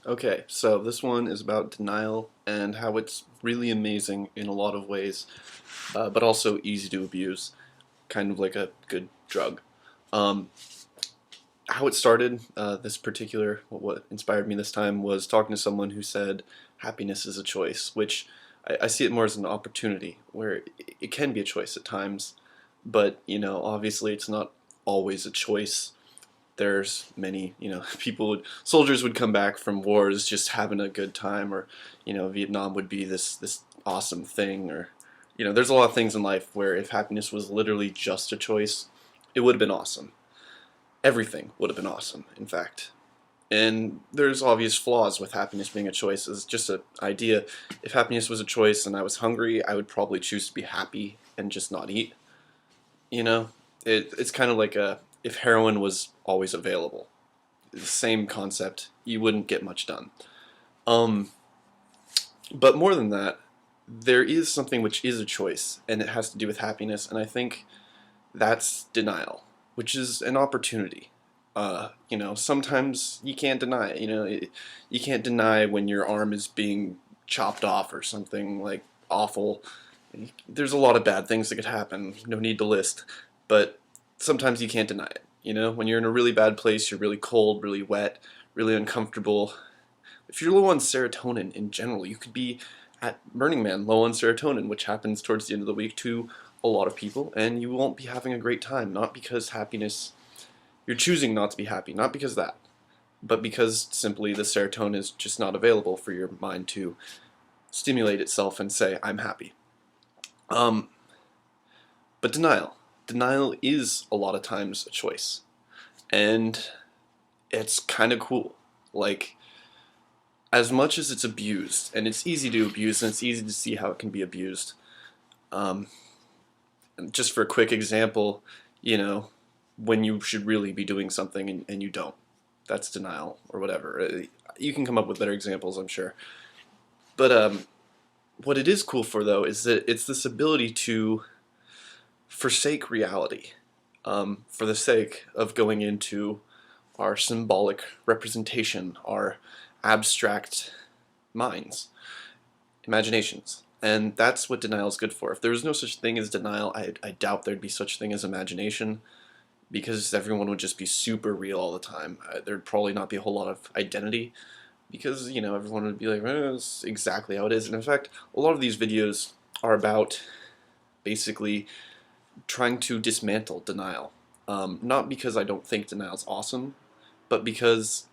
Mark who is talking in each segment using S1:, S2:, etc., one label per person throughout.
S1: Okay, so this one is about denial and how it's really amazing in a lot of ways, but also easy to abuse, kind of like a good drug. Um, how it started, this particular, what inspired me this time was talking to someone who said happiness is a choice, which I see it more as an opportunity, where it can be a choice at times, but obviously it's not always a choice. There's many, soldiers would come back from wars just having a good time, or Vietnam would be this awesome thing, or there's a lot of things in life where if happiness was literally just a choice, it would have been awesome. Everything would have been awesome, in fact. And there's obvious flaws with happiness being a choice. It's just an idea. If happiness was a choice and I was hungry, I would probably choose to be happy and just not eat. You know, it's kind of like if heroin was always available. The same concept. You wouldn't get much done. Um, but more than that, there is something which is a choice, and it has to do with happiness. And I think that's denial, which is an opportunity. Sometimes you can't deny it. You can't deny when your arm is being chopped off or something like awful. There's a lot of bad things that could happen. No need to list, but sometimes you can't deny it. When you're in a really bad place, you're really cold, really wet, really uncomfortable. If you're low on serotonin in general, you could be at Burning Man low on serotonin, which happens towards the end of the week to a lot of people, and you won't be having a great time. Not because happiness, you're choosing not to be happy, not because of that, but because simply the serotonin is just not available for your mind to stimulate itself and say, I'm happy. Um, but denial is a lot of times a choice, and it's kind of cool. Like, as much as it's abused, and it's easy to abuse, and it's easy to see how it can be abused. Um, just for a quick example, you know, when you should really be doing something and you don't, that's denial or whatever. You can come up with better examples, I'm sure. But what it is cool for, though, is that it's this ability to forsake reality for the sake of going into our symbolic representation, our abstract minds, imaginations. And that's what denial is good for. If there was no such thing as denial, I doubt there'd be such thing as imagination, because everyone would just be super real all the time. There'd probably not be a whole lot of identity, because everyone would be like, it's exactly how it is. And in fact, a lot of these videos are about basically trying to dismantle denial. Not because I don't think denial's awesome, but because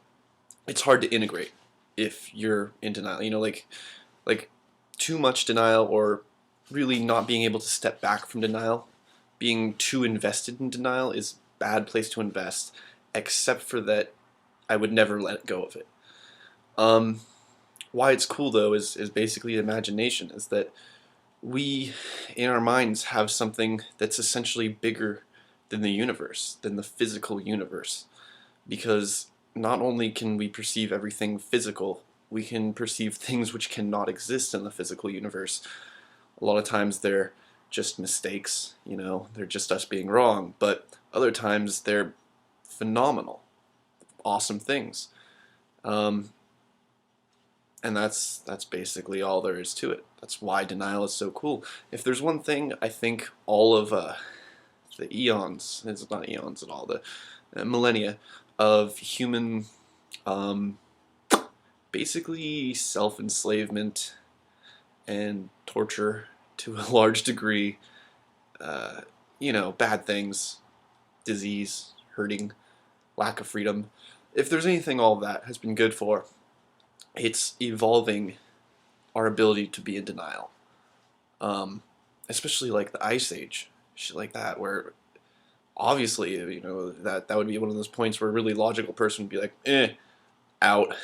S1: it's hard to integrate if you're in denial. Like too much denial, or really not being able to step back from denial, being too invested in denial is a bad place to invest, except for that I would never let go of it. Um, why it's cool though is basically imagination, is that we in our minds have something that's essentially bigger than the universe, than the physical universe, because not only can we perceive everything physical, we can perceive things which cannot exist in the physical universe. A lot of times they're just mistakes, they're just us being wrong, but other times they're phenomenal, awesome things. Um, and that's basically all there is to it. That's why denial is so cool. If there's one thing I think all of the eons, it's not eons at all, the millennia of human um, basically self-enslavement and torture to a large degree, uh, bad things, disease, hurting, lack of freedom. If there's anything all of that has been good for, it's evolving our ability to be in denial. Um, Especially like the Ice Age, shit like that, where obviously, that would be one of those points where a really logical person would be like, out.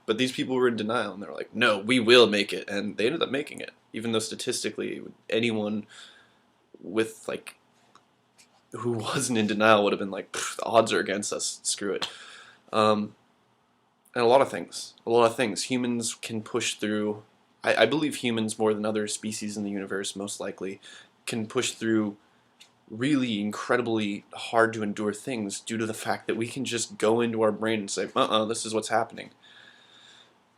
S1: But these people were in denial, and they're like, no, we will make it. And they ended up making it, even though statistically, anyone with, like, who wasn't in denial would have been like, the odds are against us, screw it. Um, and a lot of things. Humans can push through. I believe humans, more than other species in the universe, most likely, can push through really incredibly hard to endure things due to the fact that we can just go into our brain and say, this is what's happening.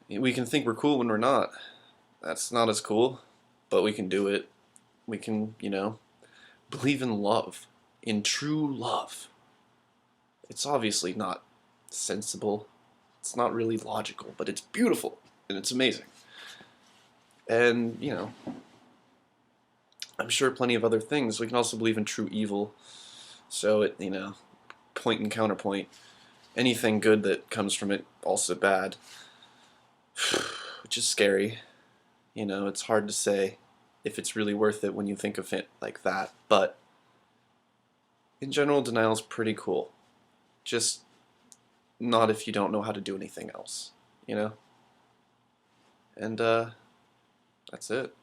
S1: We can think we're cool when we're not. That's not as cool, but we can do it. We can, believe in love, in true love. It's obviously not sensible. It's not really logical, but it's beautiful and it's amazing. And, I'm sure plenty of other things. We can also believe in true evil. So point and counterpoint. Anything good that comes from it, also bad. Which is scary. It's hard to say if it's really worth it when you think of it like that. But in general, denial's pretty cool. Just not if you don't know how to do anything else, And that's it.